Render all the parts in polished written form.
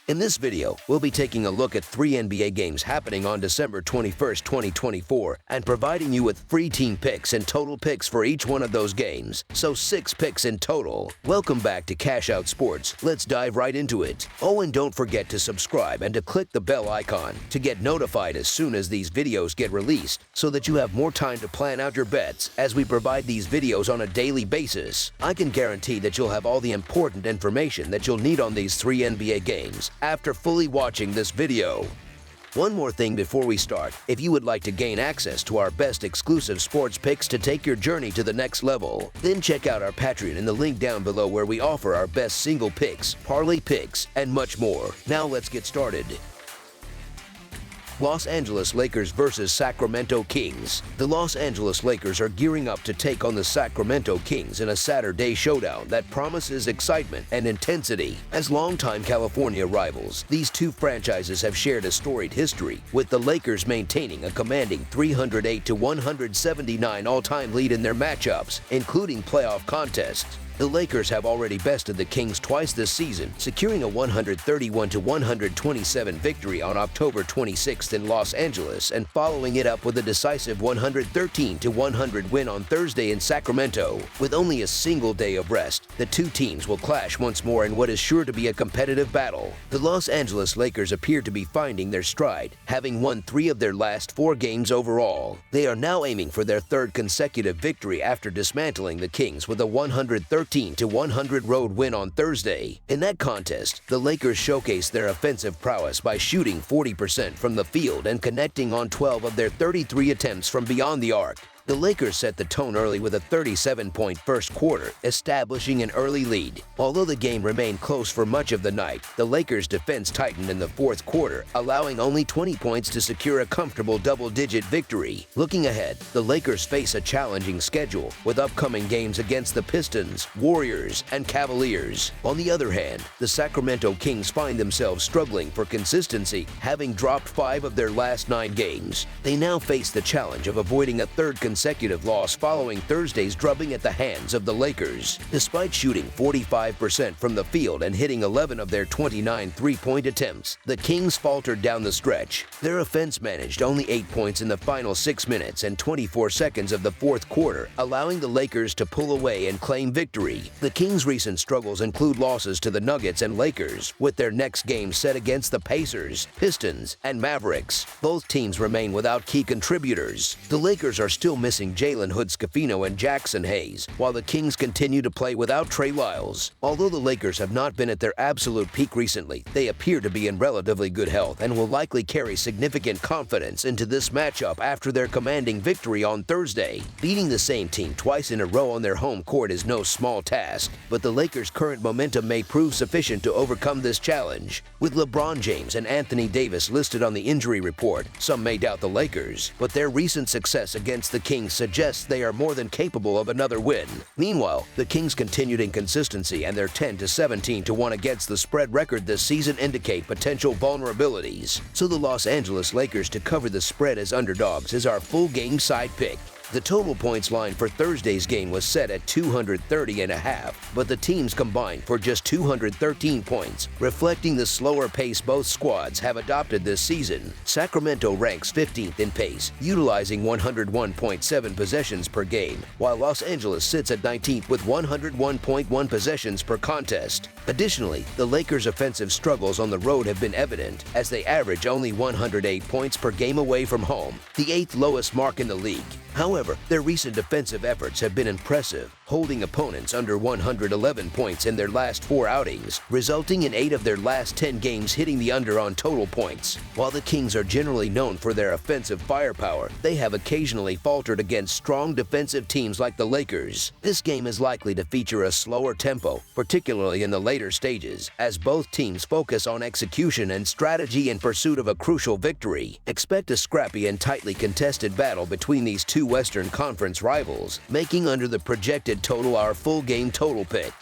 In this video, we'll be taking a look at 3 NBA games happening on December 21st, 2024, and providing you with free team picks and total picks for each one of those games, so 6 picks in total. Welcome back to Cash Out Sports. Let's dive right into it. Oh, and don't forget to subscribe and to click the bell icon to get notified as soon as these videos get released, so that you have more time to plan out your bets as we provide these videos on a daily basis. I can guarantee that you'll have all the important information that you'll need on these 3 NBA games after fully watching this video. One more thing before we start: if you would like to gain access to our best exclusive sports picks to take your journey to the next level, then check out our Patreon in the link down below, where we offer our best single picks, parlay picks, and much more. Now let's get started. Los Angeles Lakers versus Sacramento Kings. The Los Angeles Lakers are gearing up to take on the Sacramento Kings in a Saturday showdown that promises excitement and intensity. As longtime California rivals, these two franchises have shared a storied history, with the Lakers maintaining a commanding 308-179 all-time lead in their matchups, including playoff contests. The Lakers have already bested the Kings twice this season, securing a 131-127 victory on October 26th in Los Angeles and following it up with a decisive 113-100 win on Thursday in Sacramento. With only a single day of rest, the two teams will clash once more in what is sure to be a competitive battle. The Los Angeles Lakers appear to be finding their stride, having won 3 of their last 4 games overall. They are now aiming for their 3rd consecutive victory after dismantling the Kings with a 113-100 road win on Thursday. In that contest, the Lakers showcased their offensive prowess by shooting 40% from the field and connecting on 12 of their 33 attempts from beyond the arc. The Lakers set the tone early with a 37-point first quarter, establishing an early lead. Although the game remained close for much of the night, the Lakers' defense tightened in the 4th quarter, allowing only 20 points to secure a comfortable double-digit victory. Looking ahead, the Lakers face a challenging schedule, with upcoming games against the Pistons, Warriors, and Cavaliers. On the other hand, the Sacramento Kings find themselves struggling for consistency, having dropped 5 of their last 9 games. They now face the challenge of avoiding a 3rd consecutive loss following Thursday's drubbing at the hands of the Lakers. Despite shooting 45% from the field and hitting 11 of their 29 three-point attempts, the Kings faltered down the stretch. Their offense managed only 8 points in the final 6 minutes and 24 seconds of the 4th quarter, allowing the Lakers to pull away and claim victory. The Kings' recent struggles include losses to the Nuggets and Lakers, with their next game set against the Pacers, Pistons, and Mavericks. Both teams remain without key contributors. The Lakers are still missing Jalen Hood-Schifino and Jackson Hayes, while the Kings continue to play without Trey Lyles. Although the Lakers have not been at their absolute peak recently, they appear to be in relatively good health and will likely carry significant confidence into this matchup after their commanding victory on Thursday. Beating the same team twice in a row on their home court is no small task, but the Lakers' current momentum may prove sufficient to overcome this challenge. With LeBron James and Anthony Davis listed on the injury report, some may doubt the Lakers, but their recent success against the Kings suggests they are more than capable of another win. Meanwhile, the Kings' continued inconsistency and their 10-17-1 against the spread record this season indicate potential vulnerabilities. So the Los Angeles Lakers to cover the spread as underdogs is our full game side pick. The total points line for Thursday's game was set at 230.5, but the teams combined for just 213 points, reflecting the slower pace both squads have adopted this season. Sacramento ranks 15th in pace, utilizing 101.7 possessions per game, while Los Angeles sits at 19th with 101.1 possessions per contest. Additionally, the Lakers' offensive struggles on the road have been evident, as they average only 108 points per game away from home, the 8th lowest mark in the league. However, their recent defensive efforts have been impressive, holding opponents under 111 points in their last 4 outings, resulting in 8 of their last 10 games hitting the under on total points. While the Kings are generally known for their offensive firepower, they have occasionally faltered against strong defensive teams like the Lakers. This game is likely to feature a slower tempo, particularly in the later stages, as both teams focus on execution and strategy in pursuit of a crucial victory. Expect a scrappy and tightly contested battle between these two Western Conference rivals, making under the projected total our full game total pick.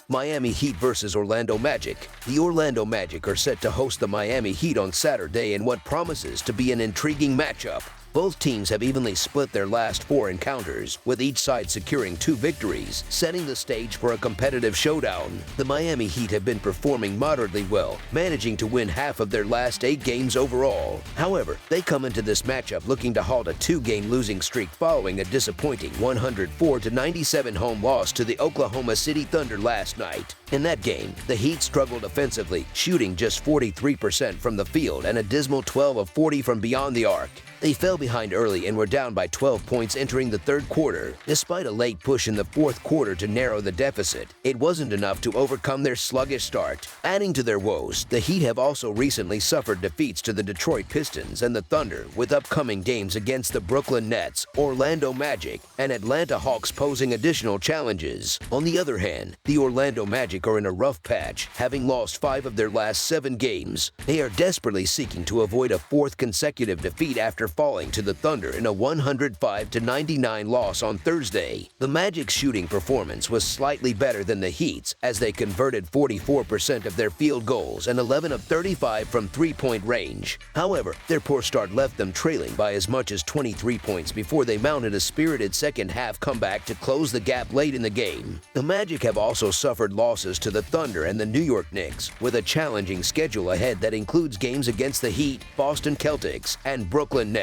Miami Heat versus Orlando Magic. The Orlando Magic are set to host the Miami Heat on Saturday in what promises to be an intriguing matchup. Both teams have evenly split their last 4 encounters, with each side securing 2 victories, setting the stage for a competitive showdown. The Miami Heat have been performing moderately well, managing to win half of their last 8 games overall. However, they come into this matchup looking to halt a 2-game losing streak following a disappointing 104-97 home loss to the Oklahoma City Thunder last night. In that game, the Heat struggled offensively, shooting just 43% from the field and a dismal 12 of 40 from beyond the arc. They fell behind early and were down by 12 points entering the third quarter. Despite a late push in the fourth quarter to narrow the deficit, it wasn't enough to overcome their sluggish start. Adding to their woes, the Heat have also recently suffered defeats to the Detroit Pistons and the Thunder, with upcoming games against the Brooklyn Nets, Orlando Magic, and Atlanta Hawks posing additional challenges. On the other hand, the Orlando Magic are in a rough patch, having lost 5 of their last 7 games. They are desperately seeking to avoid a 4th consecutive defeat after falling to the Thunder in a 105-99 loss on Thursday. The Magic's shooting performance was slightly better than the Heat's, as they converted 44% of their field goals and 11 of 35 from three-point range. However, their poor start left them trailing by as much as 23 points before they mounted a spirited second-half comeback to close the gap late in the game. The Magic have also suffered losses to the Thunder and the New York Knicks, with a challenging schedule ahead that includes games against the Heat, Boston Celtics, and Brooklyn Nets.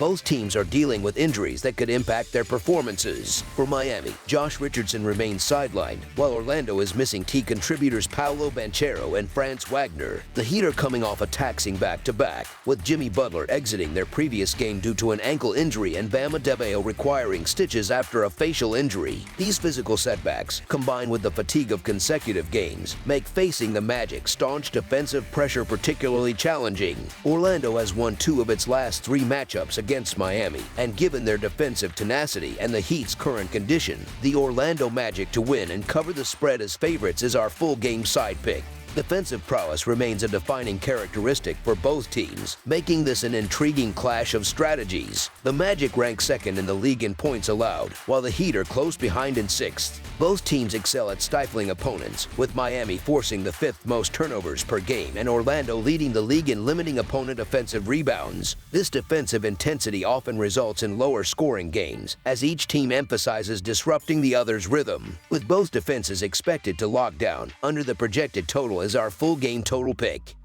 Both teams are dealing with injuries that could impact their performances. For Miami, Josh Richardson remains sidelined, while Orlando is missing key contributors Paolo Banchero and Franz Wagner. The Heat are coming off a taxing back-to-back, with Jimmy Butler exiting their previous game due to an ankle injury and Bam Adebayo requiring stitches after a facial injury. These physical setbacks, combined with the fatigue of consecutive games, make facing the Magic's staunch defensive pressure particularly challenging. Orlando has won 2 of its last 3 matchups against Miami, and given their defensive tenacity and the Heat's current condition, the Orlando Magic to win and cover the spread as favorites is our full-game side pick. Defensive prowess remains a defining characteristic for both teams, making this an intriguing clash of strategies. The Magic rank second in the league in points allowed, while the Heat are close behind in 6th. Both teams excel at stifling opponents, with Miami forcing the 5th most turnovers per game and Orlando leading the league in limiting opponent offensive rebounds. This defensive intensity often results in lower scoring games, as each team emphasizes disrupting the other's rhythm. With both defenses expected to lock down, under the projected total is our full game total pick.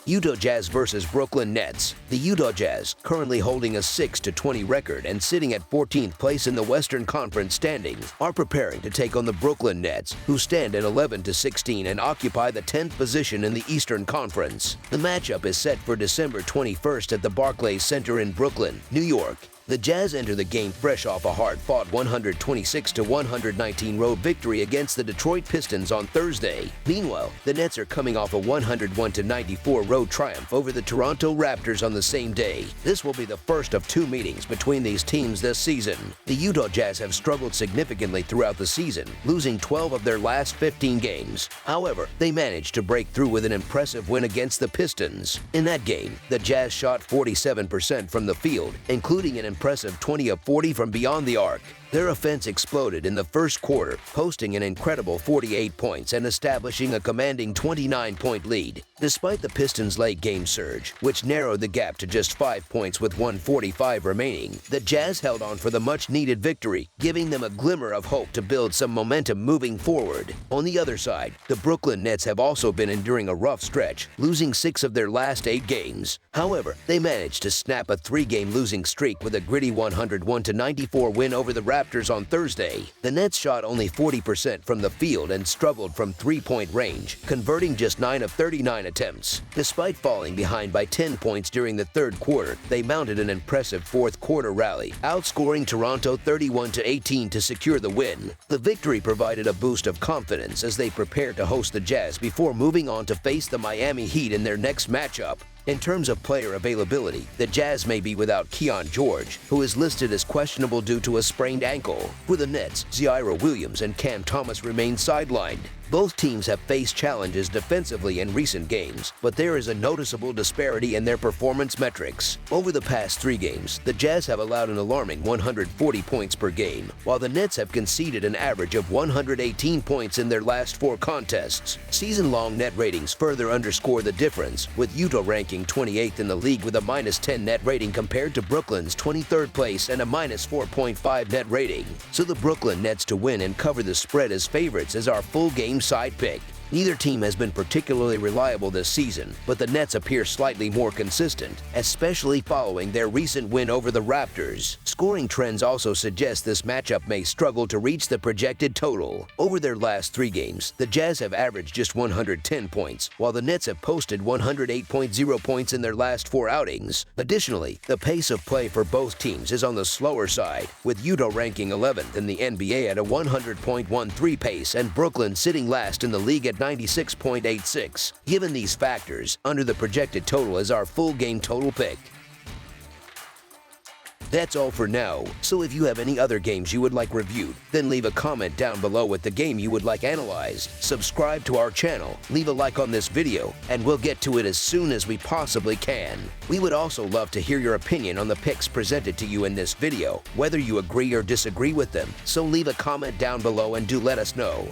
Utah Jazz versus Brooklyn Nets. The Utah Jazz, currently holding a 6-20 record and sitting at 14th place in the Western Conference standings, are preparing to take on the Brooklyn Nets, who stand at 11-16 and occupy the 10th position in the Eastern Conference. The matchup is set for December 21st at the Barclays Center in Brooklyn, New York. The Jazz enter the game fresh off a hard-fought 126-119 road victory against the Detroit Pistons on Thursday. Meanwhile, the Nets are coming off a 101-94 road triumph over the Toronto Raptors on the same day. This will be the first of 2 meetings between these teams this season. The Utah Jazz have struggled significantly throughout the season, losing 12 of their last 15 games. However, they managed to break through with an impressive win against the Pistons. In that game, the Jazz shot 47% from the field, including an impressive 20 of 40 from beyond the arc. Their offense exploded in the first quarter, posting an incredible 48 points and establishing a commanding 29-point lead. Despite the Pistons' late game surge, which narrowed the gap to just 5 points with 1:45 remaining, the Jazz held on for the much-needed victory, giving them a glimmer of hope to build some momentum moving forward. On the other side, the Brooklyn Nets have also been enduring a rough stretch, losing 6 of their last 8 games. However, they managed to snap a 3-game losing streak with a gritty 101-94 win over the Raptors on Thursday. The Nets shot only 40% from the field and struggled from three-point range, converting just 9 of 39 attempts. Despite falling behind by 10 points during the third quarter, they mounted an impressive fourth-quarter rally, outscoring Toronto 31-18 to secure the win. The victory provided a boost of confidence as they prepared to host the Jazz before moving on to face the Miami Heat in their next matchup. In terms of player availability, the Jazz may be without Keon George, who is listed as questionable due to a sprained ankle. For the Nets, Zaire Williams and Cam Thomas remain sidelined. Both teams have faced challenges defensively in recent games, but there is a noticeable disparity in their performance metrics. Over the past 3 games, the Jazz have allowed an alarming 140 points per game, while the Nets have conceded an average of 118 points in their last 4 contests. Season-long net ratings further underscore the difference, with Utah ranking 28th in the league with a -10 net rating compared to Brooklyn's 23rd place and a -4.5 net rating. So the Brooklyn Nets to win and cover the spread as favorites is our full game side pick. Neither team has been particularly reliable this season, but the Nets appear slightly more consistent, especially following their recent win over the Raptors. Scoring trends also suggest this matchup may struggle to reach the projected total. Over their last 3 games, the Jazz have averaged just 110 points, while the Nets have posted 108.0 points in their last 4 outings. Additionally, the pace of play for both teams is on the slower side, with Utah ranking 11th in the NBA at a 100.13 pace and Brooklyn sitting last in the league at 96.86. Given these factors, under the projected total is our full game total pick. That's all for now, so if you have any other games you would like reviewed, then leave a comment down below with the game you would like analyzed. Subscribe to our channel, leave a like on this video, and we'll get to it as soon as we possibly can. We would also love to hear your opinion on the picks presented to you in this video, whether you agree or disagree with them, so leave a comment down below and do let us know.